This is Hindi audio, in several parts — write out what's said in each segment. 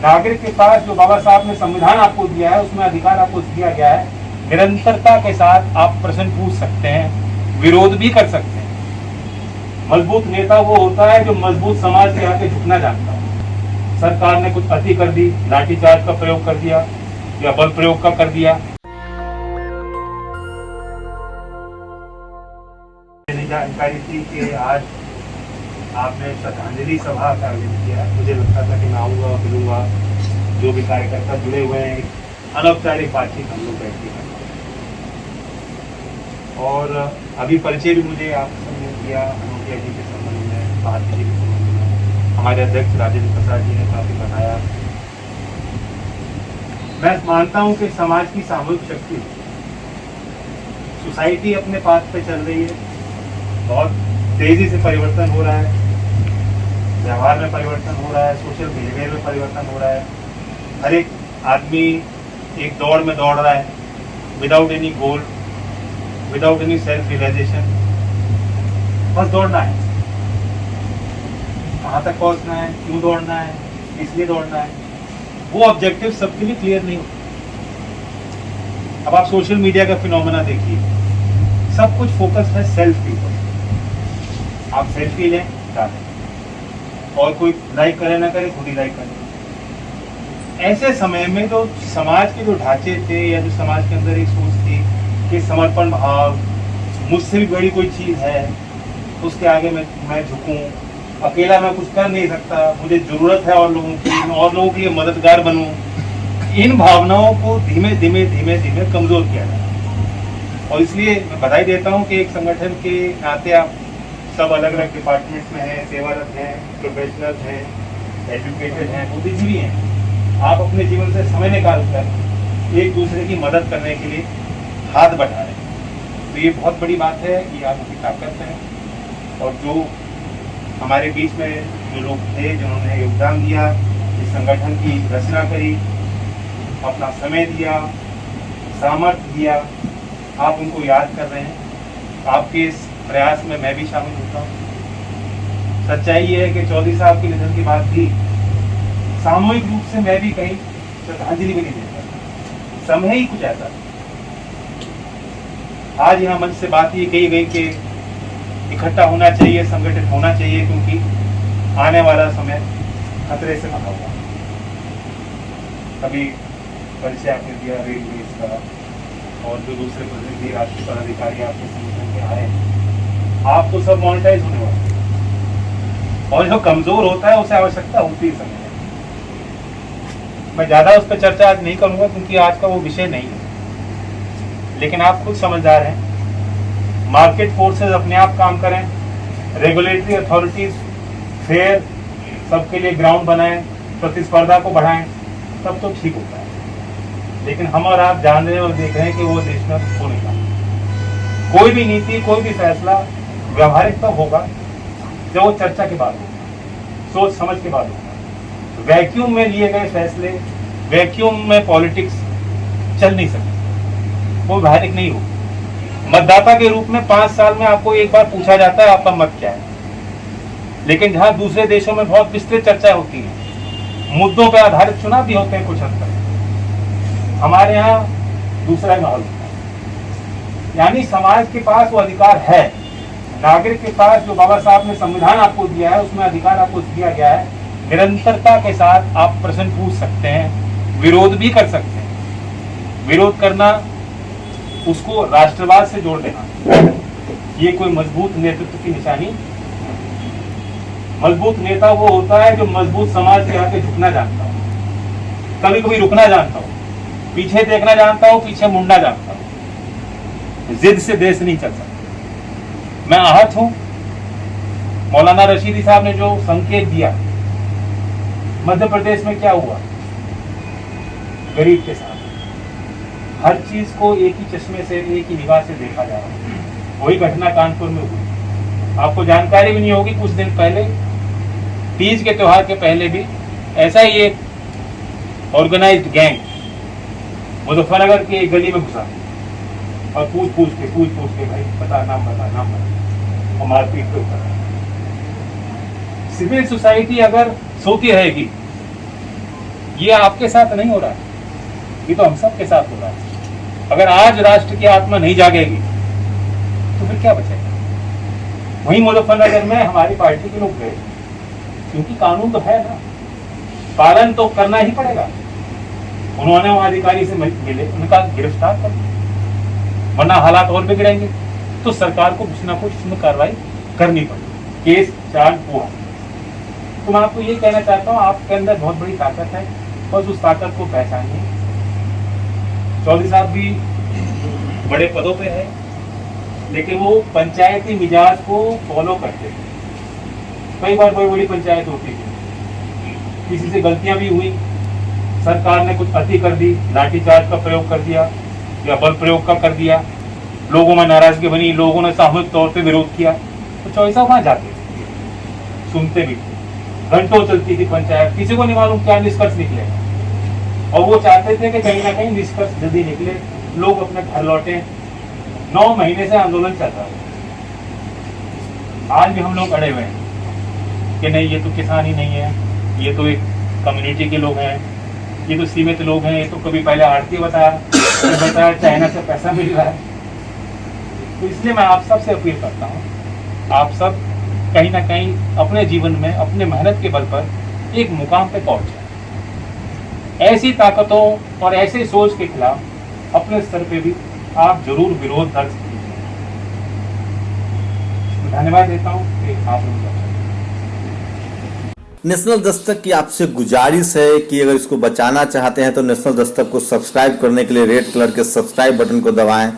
नागरिक के पास जो बाबा साहब ने संविधान आपको दिया है उसमें अधिकार आपको दिया गया है, निरंतरता के साथ आप प्रश्न पूछ सकते हैं, विरोध भी कर सकते हैं। मजबूत नेता वो होता है जो मजबूत समाज के आगे झुकना जानता है। सरकार ने कुछ अति कर दी, लाठीचार्ज का प्रयोग कर दिया या बल प्रयोग का कर दिया। जानकारी थी कि आज आपने श्रद्धांजलि सभा का आयोजन किया। मुझे लगता था कि मैं आऊँगा और मिलूंगा, जो भी कार्यकर्ता जुड़े हुए हैं, अनौपचारिक बातचीत हम लोग बैठ के करेंगे। और अभी परिचय भी मुझे आप सबने किया अनुप्रिया जी के संबंध में, भारती जी के संबंध में, हमारे अध्यक्ष राजेंद्र प्रसाद जी ने काफ़ी बताया। मैं मानता हूँ कि समाज की सामूहिक शक्ति, सोसाइटी अपने पाथ पे चल रही है, बहुत तेजी से परिवर्तन हो रहा है, व्यवहार में परिवर्तन हो रहा है, सोशल बिहेवियर में परिवर्तन हो रहा है। हर एक आदमी एक दौड़ में दौड़ रहा है, without any goal, without any self realisation, बस दौड़ना है। कहाँ तक पहुँचना है, क्यों दौड़ना है, इसलिए दौड़ना है, वो ऑब्जेक्टिव सबके लिए क्लियर नहीं होता। अब आप सोशल मीडिया का फिनोमेना देखिए, सब कुछ फोकस है सेल्फ के ऊपर। आप सेल्फी लें, डालें, और कोई लाइक करे ना करे, खुद ही लाइक करें। ऐसे समय में तो समाज के जो ढांचे थे या जो समाज के अंदर एक सोच थी कि समर्पण भाव, मुझसे भी बड़ी कोई चीज़ है, उसके आगे मैं झुकूं, अकेला मैं कुछ कर नहीं सकता, मुझे ज़रूरत है और लोगों की, मैं और लोगों के लिए मददगार बनूं, इन भावनाओं को धीमे धीमे कमज़ोर किया जाए। और इसलिए मैं बधाई देता हूं कि एक संगठन के नाते आप सब अलग अलग डिपार्टमेंट्स में हैं, सेवारत हैं, प्रोफेशनल हैं, एजुकेटेड हैं, बुद्धिजीवी हैं। आप अपने जीवन से समय निकाल कर एक दूसरे की मदद करने के लिए हाथ बढ़ा रहे हैं। तो ये बहुत बड़ी बात है, ये आपकी ताकत है। और जो हमारे बीच में जो लोग थे जिन्होंने योगदान दिया, इस संगठन की रचना करी, अपना समय दिया, सामर्थ्य दिया, आप उनको याद कर रहे हैं। आपके इस प्रयास में मैं भी शामिल होता हूँ। सच्चाई ये है कि चौधरी साहब के निधन के बाद भी सामूहिक रूप से मैं भी कहीं श्रद्धांजलि भी नहीं देता। समय ही कुछ ऐसा। आज यहाँ मंच से बात ये कही गई कि इकट्ठा होना चाहिए, संगठित होना चाहिए, क्योंकि आने वाला समय खतरे से भरा हुआ। कभी परिचय आपने दिया रेलवे का, और जो दूसरे प्रतिनिधि राष्ट्रीय पदाधिकारी आपके संगठन के आए, आप तो सब मोनेटाइज होने वाले, और जो कमजोर होता है उसे आवश्यकता होती है समय। मैं ज्यादा उस पर चर्चा आज नहीं करूंगा क्योंकि आज का वो विषय नहीं है, लेकिन आप खुद समझदार हैं। मार्केट फोर्सेस अपने आप काम करें, रेगुलेटरी अथॉरिटीज फेयर सबके लिए ग्राउंड बनाएं, प्रतिस्पर्धा को बढ़ाएं, तब तो ठीक होता है। लेकिन हम और आप जान रहे हैं और देख रहे हैं कि वो देश में हो नहीं रहा। कोई भी नीति, कोई भी फैसला व्यवहारिक तब होगा जब वो चर्चा के बाद होगा, सोच समझ के बाद होगा। वैक्यूम में लिए गए फैसले, वैक्यूम में पॉलिटिक्स चल नहीं सकती, वो व्यवहारिक नहीं होगी। मतदाता के रूप में 5 साल में आपको एक बार पूछा जाता है आपका मत क्या है, लेकिन जहां दूसरे देशों में बहुत विस्तृत चर्चा होती है, मुद्दों पर आधारित चुनाव भी होते हैं कुछ हद तक, हमारे यहाँ दूसरा माहौल होता है। यानी समाज के पास वो अधिकार है, नागरिक के पास जो बाबा साहब ने संविधान आपको दिया है उसमें अधिकार आपको दिया गया है। निरंतरता के साथ आप प्रश्न पूछ सकते हैं, विरोध भी कर सकते हैं। विरोध करना, उसको राष्ट्रवाद से जोड़ देना, ये कोई मजबूत नेतृत्व की निशानी। मजबूत नेता वो होता है जो मजबूत समाज के आगे झुकना जानता हो, कभी कभी रुकना जानता हो, पीछे देखना जानता हो, पीछे मुड़ना जानता हो। जिद से देश नहीं चल सकता। मैं आहत हूं, मौलाना रशीदी साहब ने जो संकेत दिया, मध्य प्रदेश में क्या हुआ गरीब के साथ, हर चीज को एक ही चश्मे से, एक ही निगाह से देखा जा रहा है। वही घटना कानपुर में हुई। आपको जानकारी भी नहीं होगी, कुछ दिन पहले, तीज के त्योहार के पहले भी ऐसा ही एक ऑर्गेनाइज्ड गैंग मुजफ्फरनगर की एक गली में घुसा और पूछ के भाई बता, नाम बता, और मारपीट पे उतर। सिविल सोसाइटी अगर सोती रहेगी, ये आपके साथ नहीं हो रहा है, ये तो हम सब के साथ हो रहा है। अगर आज राष्ट्र की आत्मा नहीं जागेगी तो फिर क्या बचेगा? वहीं मुजफ्फरनगर में हमारी पार्टी के लोग गए, क्योंकि कानून तो है ना, पालन तो करना ही पड़ेगा। उन्होंने वहां अधिकारी से मिले, उनका गिरफ्तार कर, वरना हालात और बिगड़ेंगे। तो सरकार को कुछ ना कुछ इसमें कार्रवाई करनी पड़ेगी, केस चार्ज हुआ। तो मैं आपको ये कहना चाहता हूँ, आपके अंदर बहुत बड़ी ताकत है, बस उस ताकत को पहचानिए। चौधरी साहब भी बड़े पदों पे है, लेकिन वो पंचायती मिजाज को फॉलो करते थे। कई बार बड़ी बड़ी पंचायत होती थी, किसी से गलतियां भी हुई, सरकार ने कुछ अति कर दी, लाठीचार्ज का प्रयोग कर दिया या बल प्रयोग का कर दिया, लोगों में नाराजगी बनी, लोगों ने सामूहिक तौर पे विरोध किया, तो चौधरी साहब वहां जाते थे, सुनते भी थे। घंटों चलती थी पंचायत, किसी को नहीं मालूम क्या निष्कर्ष निकलेगा, और वो चाहते थे कि कहीं ना कहीं निष्कर्ष जल्दी निकले, लोग अपने घर लौटे। 9 महीने से आंदोलन चल रहा है, आज भी हम लोग अड़े हुए हैं कि नहीं, ये तो किसान ही नहीं है, ये तो एक कम्युनिटी के लोग हैं, ये तो सीमित लोग हैं, ये तो कभी पहले आड़ती बताया चाइना से पैसा मिल रहा है। तो इसलिए मैं आप सब से अपील करता हूँ, आप सब कहीं ना कहीं अपने जीवन में अपने मेहनत के बल पर एक मुकाम पे पहुंचे। ऐसी ताकतों और ऐसे सोच के खिलाफ अपने स्तर पे भी आप जरूर विरोध दर्ज कीजिए। धन्यवाद देता हूँ। आप नेशनल दस्तक की आपसे गुजारिश है कि अगर इसको बचाना चाहते हैं तो नेशनल दस्तक को सब्सक्राइब करने के लिए रेड कलर के सब्सक्राइब बटन को दबाएं,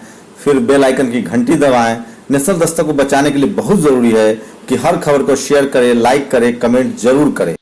फिर बेल आइकन की घंटी दबाएं। नेशनल दस्तक को बचाने के लिए बहुत जरूरी है कि हर खबर को शेयर करें, लाइक करें, कमेंट जरूर करें।